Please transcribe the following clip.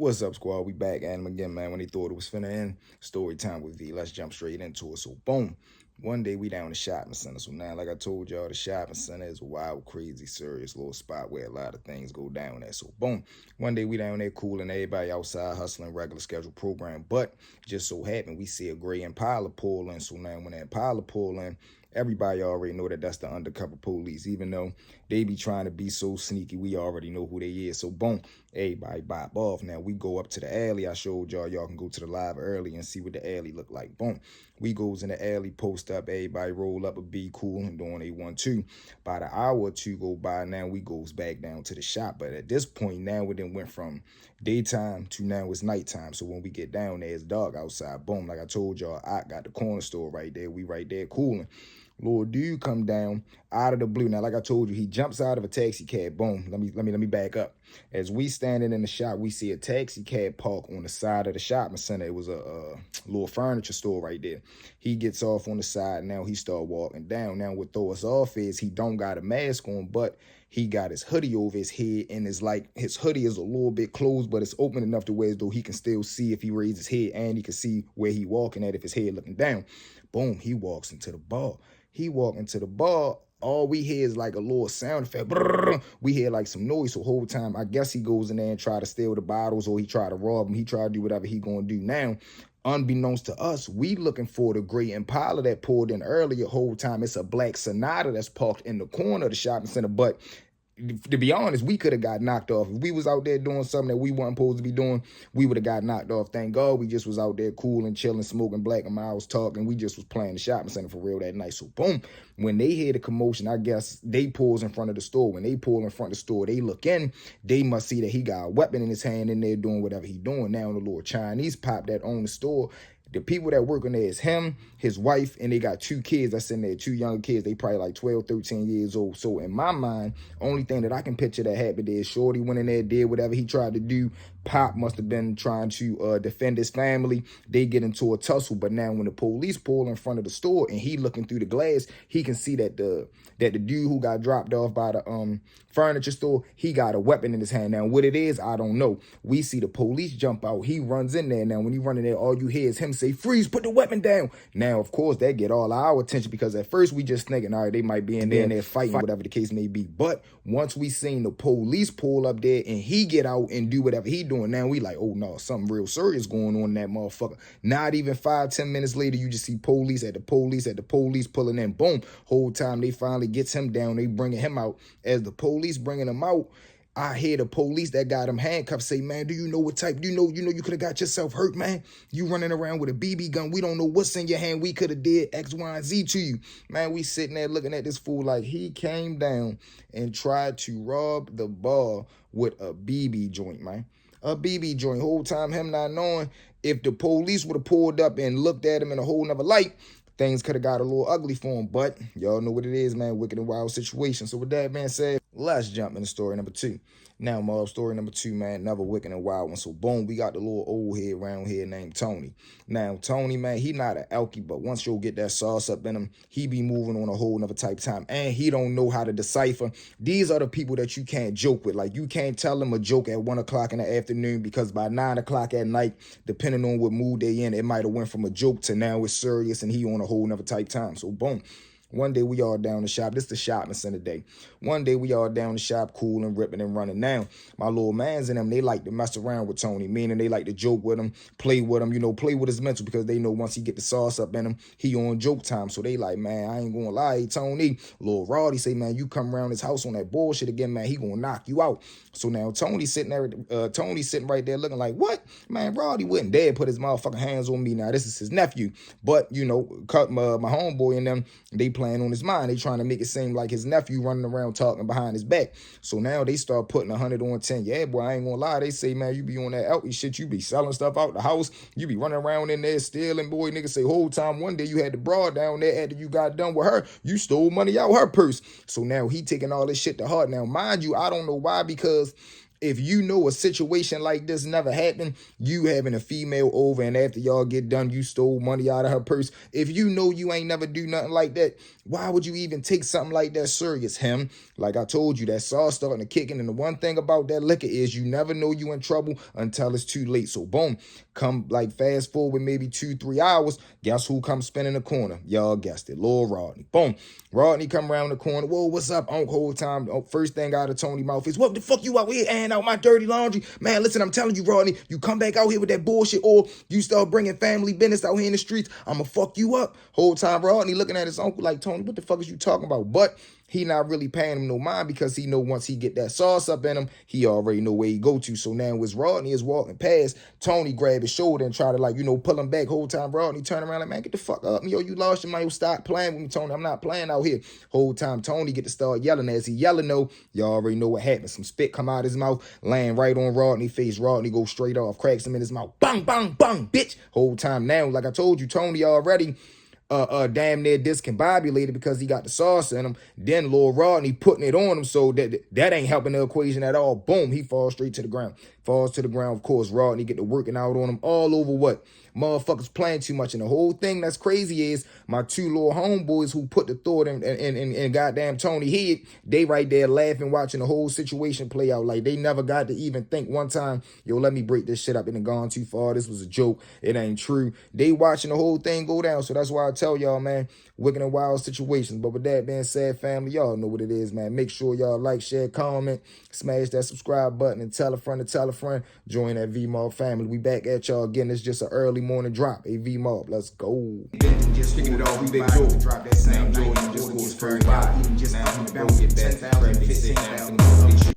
What's up, squad? We back at him again, man. When they thought it was finna end, story time with V. Let's jump straight into it. So, boom. One day we down the shopping center. So now, like I told y'all, the shopping center is a wild, crazy, serious little spot where a lot of things go down at. So, boom. One day we down there cooling, everybody outside hustling, regular scheduled program. But just so happened we see a gray Impala pull in. So now when that Impala pull in, everybody already know that that's the undercover police. Even though they be trying to be so sneaky, we already know who they is. So boom, everybody bop off. Now we go up to the alley. I showed y'all. Y'all can go to the live early and see what the alley look like. Boom. We goes in the alley, post up, everybody roll up a be cool and doing a 1-2. By the hour or two go by, now we goes back down to the shop. But at this point, now it then went from daytime to now it's nighttime. So when we get down there, it's dark outside. Boom, like I told y'all, I got the corner store right there. We right there cooling. Little dude come down out of the blue. Now, like I told you, he jumps out of a taxi cab. Boom. Let me back up. As we standing in the shop, we see a taxi cab park on the side of the shopping center. It was a little furniture store right there. He gets off on the side. Now he start walking down. Now what throw us off is he don't got a mask on, but he got his hoodie over his head, and it's like his hoodie is a little bit closed, but it's open enough to where as though he can still see if he raises his head, and he can see where he walking at if his head looking down. Boom, he walks into the bar. He walked into the bar. All we hear is like a little sound effect. Brrr. We hear like some noise. So whole time, I guess he goes in there and try to steal the bottles, or he try to rob them. He try to do whatever he gonna do. Now, unbeknownst to us, we looking for the gray Impala that pulled in earlier. Whole time, it's a black Sonata that's parked in the corner of the shopping center. But to be honest, we could have got knocked off. If we was out there doing something that we weren't supposed to be doing, we would have got knocked off. Thank God we just was out there cool and chilling, smoking Black and Miles, talking. We just was playing the shopping center for real that night. So boom, when they hear the commotion, I guess they pulls in front of the store. When they pull in front of the store, they look in. They must see that he got a weapon in his hand in there doing whatever he doing. Now the little Chinese pop that own the store, the people that work in there is him, his wife, and they got 2 kids that's in there, 2 younger kids. They probably like 12, 13 years old. So in my mind, only thing that I can picture that happened is Shorty went in there, did whatever he tried to do. Pop must have been trying to defend his family. They get into a tussle. But now when the police pull in front of the store and he looking through the glass, he can see that the dude who got dropped off by the furniture store, he got a weapon in his hand. Now what it is, I don't know. We see the police jump out. He runs in there. Now when he run in there, all you hear is him say, "Freeze, put the weapon down." Now, of course, that get all our attention because at first we just thinking, all right, they might be in there fighting, whatever the case may be. But once we seen the police pull up there and he get out and do whatever he doing, now we like, oh no, something real serious going on in that motherfucker. Not even 5-10 minutes later, you just see police at the police pulling in. Boom, whole time they finally gets him down. They bringing him out. As the police bringing him out, I hear the police that got him handcuffed say, "Man, do you know what type? You know you could have got yourself hurt, man. You running around with a BB gun. We don't know what's in your hand. We could have did X, Y, and Z to you." Man, we sitting there looking at this fool like he came down and tried to rob the bar with a BB joint, man. A BB joint. Whole time him not knowing if the police would have pulled up and looked at him in a whole nother light, things could have got a little ugly for him. But y'all know what it is, man. Wicked and wild situation. So with that being said, let's jump into story number 2. Now, mob story number 2, man, another wicked and wild one. So, boom, we got the little old head around here named Tony. Now, Tony, man, he not an alky, but once you'll get that sauce up in him, he be moving on a whole nother type of time. And he don't know how to decipher. These are the people that you can't joke with. Like, you can't tell them a joke at 1 o'clock in the afternoon because by 9 o'clock at night, depending on what mood they in, it might have went from a joke to now it's serious and he on a whole nother type time. So, boom. One day we all down the shop. This the shopping center day. One day we all down the shop, cool and ripping and running. Now, my little mans and them, they like to mess around with Tony, meaning they like to joke with him, play with him, play with his mental because they know once he get the sauce up in him, he on joke time. So they like, man, I ain't gonna lie, hey, Tony. Little Roddy say, man, you come around his house on that bullshit again, man, he gonna knock you out. So now Tony sitting there, Tony's sitting right there looking like, what? Man, Roddy wouldn't dare put his motherfucking hands on me. Now, this is his nephew. But, cut my homeboy and them, they playing on his mind. They trying to make it seem like his nephew running around talking behind his back. So now they start putting 100 on 10. Yeah, boy, I ain't gonna lie. They say, man, you be on that out shit. You be selling stuff out the house. You be running around in there stealing. Boy, nigga say, whole time one day you had the broad down there after you got done with her. You stole money out her purse. So now he taking all this shit to heart. Now, mind you, I don't know why, because if you know a situation like this never happened, you having a female over and after y'all get done, you stole money out of her purse. If you know you ain't never do nothing like that, why would you even take something like that serious? Him, like I told you, that sauce starting to kick in. And the one thing about that liquor is you never know you in trouble until it's too late. So boom, come like fast forward maybe 2-3 hours. Guess who comes spinning the corner? Y'all guessed it, Lil Rodney. Boom, Rodney come around the corner. Whoa, what's up, Unc? Whole time, first thing out of Tony mouth is, what the fuck you out here airing out my dirty laundry? Man, listen, I'm telling you, Rodney, you come back out here with that bullshit or you start bringing family business out here in the streets, I'ma fuck you up. Whole time Rodney looking at his uncle like, Tony, what the fuck is you talking about? But he not really paying him no mind because he know once he get that sauce up in him, he already know where he go to. So now as Rodney is walking past, Tony grab his shoulder and try to like, pull him back. Whole time Rodney turn around like, man, get the fuck up. Yo, you lost your mind. Stop playing with me, Tony. I'm not playing out here. Whole time Tony get to start yelling. As he yelling, though, y'all already know what happened. Some spit come out his mouth, land right on Rodney's face. Rodney go straight off, cracks him in his mouth. Bang, bang, bang, bitch. Whole time now, like I told you, Tony already damn near discombobulated because he got the sauce in him. Then Lil Rodney putting it on him, so that ain't helping the equation at all. Boom, he falls straight to the ground. Falls to the ground. Of course, Rodney get to working out on him all over what? Motherfuckers playing too much. And the whole thing that's crazy is my two little homeboys who put the thought in goddamn Tony head, they right there laughing, watching the whole situation play out. Like they never got to even think one time, yo, let me break this shit up. It done gone too far. This was a joke. It ain't true. They watching the whole thing go down. So that's why I tell y'all, man, wicked and wild situations. But with that being said, family, y'all know what it is, man. Make sure y'all like, share, comment, smash that subscribe button, and tell a friend to tell a friend. Join that V-Mob family. We back at y'all again. It's just an early morning drop. A V-Mob, let's go. Just kicking it off, we big Joe. Drop that same Jordan, just goes 35. Even just now, get back, 10,000, 15,000.